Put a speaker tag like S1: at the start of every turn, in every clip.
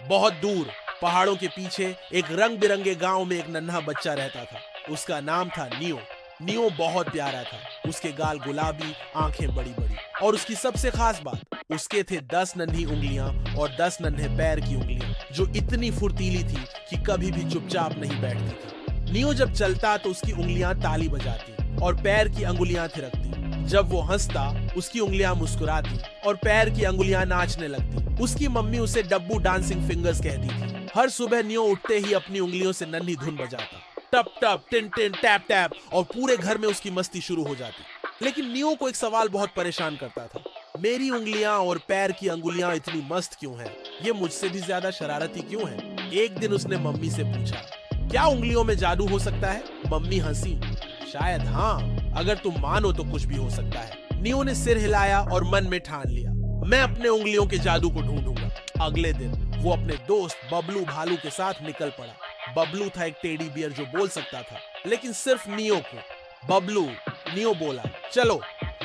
S1: बहुत दूर पहाड़ों के पीछे एक रंग बिरंगे गांव में एक नन्हा बच्चा रहता था। उसका नाम था नियो। नियो बहुत प्यारा था। उसके गाल गुलाबी, आंखें बड़ी बड़ी, और उसकी सबसे खास बात, उसके थे 10 नन्ही उंगलियां और 10 नन्हे पैर की उंगलियां जो इतनी फुर्तीली थी कि कभी भी चुपचाप नहीं बैठती थी। नियो जब चलता तो उसकी उंगलियां ताली बजाती और पैर की अंगुलियां थिरकती। जब वो हंसता उसकी उंगलियां मुस्कुराती और पैर की अंगुलियां नाचने लगती। उसकी मम्मी उसे डब्बू डांसिंग फिंगर्स कहती थी। हर सुबह नियो उठते ही अपनी उंगलियों से नन्ही धुन बजाता, टप टप टिन टिन टैप टैप, और पूरे घर में उसकी मस्ती शुरू हो जाती। लेकिन नियो को एक सवाल बहुत परेशान करता था। मेरी उंगलियां और पैर की अंगुलियां इतनी मस्त क्यों हैं? ये मुझसे भी ज्यादा शरारती क्यों हैं? एक दिन उसने मम्मी से पूछा, क्या उंगलियों में जादू हो सकता है? मम्मी हंसी, शायद हाँ, अगर तुम मानो तो कुछ भी हो सकता है। नियो ने सिर हिलाया और मन में ठान लिया, मैं अपने उंगलियों के जादू को ढूंढूंगा। अगले दिन वो अपने दोस्त बबलू भालू के साथ निकल पड़ा। बबलू था एक टेडी बियर जो बोल सकता था, लेकिन सिर्फ नियो को। बबलू, नियो बोला, चलो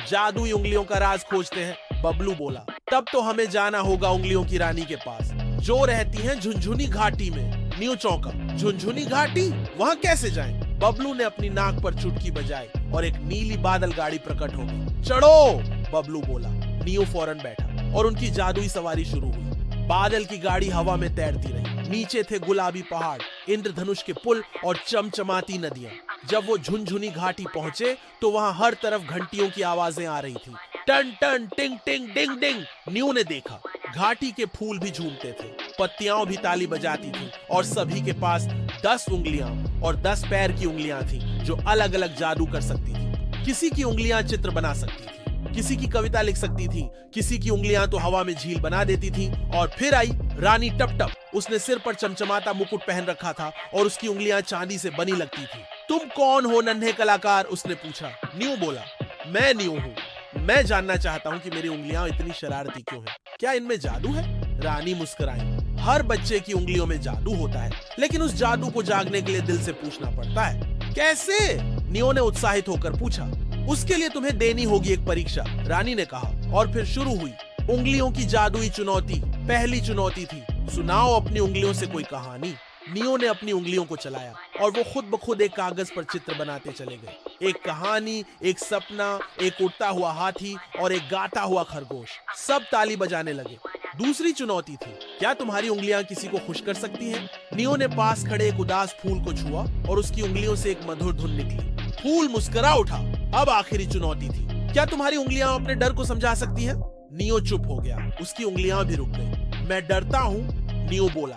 S1: जादुई उंगलियों का राज खोजते हैं। बबलू बोला, तब तो हमें जाना होगा उंगलियों की रानी के पास, जो रहती हैं झुनझुनी घाटी में। नियो चौंका, झुनझुनी घाटी? वहां कैसे जाएं? बबलू ने अपनी नाक पर चुटकी बजाई और एक नीली बादल गाड़ी प्रकट हो गई। चढ़ो, बबलू बोला। नियो फौरन बैठा और उनकी जादुई सवारी शुरू हुई। बादल की गाड़ी हवा में तैरती रही। नीचे थे गुलाबी पहाड़, इंद्रधनुष के पुल और चमचमाती नदियां। जब वो झुनझुनी घाटी पहुंचे तो वहां हर तरफ घंटियों की आवाजें आ रही थी, टन टन टिंग टिंग डिंग डिंग। नियो ने देखा, घाटी के फूल भी झूमते थे, पत्तियां भी ताली बजाती थी, और सभी के पास 10 उंगलियां और 10 पैर की उंगलियां थी जो अलग अलग जादू कर सकती थी। किसी की उंगलियां चित्र बना सकती थी, किसी की कविता लिख सकती थी, किसी की उंगलियां तो हवा में झील बना देती थी। और फिर आई रानी टप टप। उसने सिर पर चमचमाता मुकुट पहन रखा था और उसकी उंगलियां चांदी से बनी लगती थी। तुम कौन हो नन्हे कलाकार? उसने पूछा। नियो बोला, मैं नियो हूँ। मैं जानना चाहता हूँ कि मेरी उंगलियां इतनी शरारती क्यों हैं। क्या इनमें जादू है? रानी मुस्कुराई, हर बच्चे की उंगलियों में जादू होता है, लेकिन उस जादू को जागने के लिए दिल से पूछना पड़ता है। कैसे? नियो ने उत्साहित होकर पूछा। उसके लिए तुम्हें देनी होगी एक परीक्षा, रानी ने कहा। और फिर शुरू हुई उंगलियों की जादुई चुनौती। पहली चुनौती थी, सुनाओ अपनी उंगलियों से कोई कहानी। नियो ने अपनी उंगलियों को चलाया और वो खुद ब खुद एक कागज पर चित्र बनाते चले गए। एक कहानी, एक सपना, एक उड़ता हुआ हाथी और एक गाता हुआ खरगोश। सब ताली बजाने लगे। दूसरी चुनौती थी, क्या तुम्हारी उंगलियां किसी को खुश कर सकती हैं? नियो ने पास खड़े एक उदास फूल को छुआ और उसकी उंगलियों से एक मधुर धुन निकली। फूल मुस्कुरा उठा। अब आखिरी चुनौती थी, क्या तुम्हारी उंगलियां अपने डर को समझा सकती हैं? नियो चुप हो गया, उसकी उंगलियां भी रुक गई। मैं डरता हूँ, नियो बोला,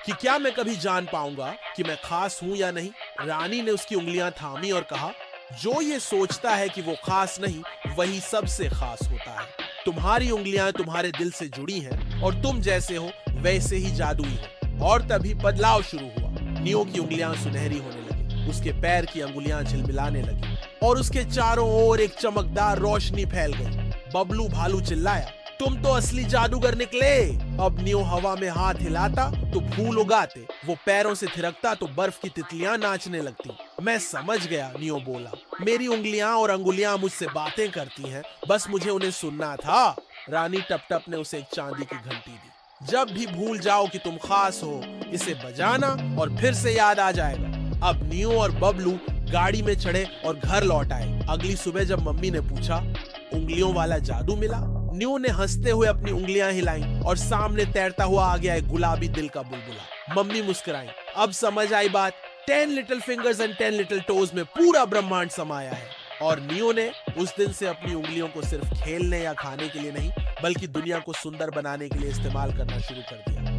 S1: कि क्या मैं कभी जान पाऊंगा कि मैं खास हूं या नहीं? रानी ने उसकी उंगलियां थामी और कहा, जो ये सोचता है कि वो खास नहीं, वही सबसे खास होता है। तुम्हारी उंगलियां तुम्हारे दिल से जुड़ी हैं और तुम जैसे हो वैसे ही जादुई हो। और तभी बदलाव शुरू हुआ। नियो की उंगलियां सुनहरी होने लगी, उसके पैर की अंगुलियां झिलमिलाने लगी और उसके चारों ओर एक चमकदार रोशनी फैल गई। बबलू भालू चिल्लाया, तुम तो असली जादूगर निकले। अब नियो हवा में हाथ हिलाता तो फूल उगाते, वो पैरों से थिरकता तो बर्फ की तितलियां नाचने लगती। मैं समझ गया, नियो बोला, मेरी उंगलियां और अंगुलियां मुझसे बातें करती हैं, बस मुझे उन्हें सुनना था। रानी टप टप ने उसे एक चांदी की घंटी दी। जब भी भूल जाओ कि तुम खास हो, इसे बजाना और फिर से याद आ जाएगा। अब नियो और बबलू गाड़ी में चढ़े और घर लौट आए। अगली सुबह जब मम्मी ने पूछा, उंगलियों वाला जादू मिला? नियो ने हंसते हुए अपनी उंगलियां हिलाईं और सामने तैरता हुआ आ गया एक गुलाबी दिल का बुलबुला। मम्मी मुस्कुराई, अब समझ आई बात। 10 little fingers and 10 little toes में पूरा ब्रह्मांड समाया है। और नियो ने उस दिन से अपनी उंगलियों को सिर्फ खेलने या खाने के लिए नहीं, बल्कि दुनिया को सुंदर बनाने के लिए इस्तेमाल करना शुरू कर दिया।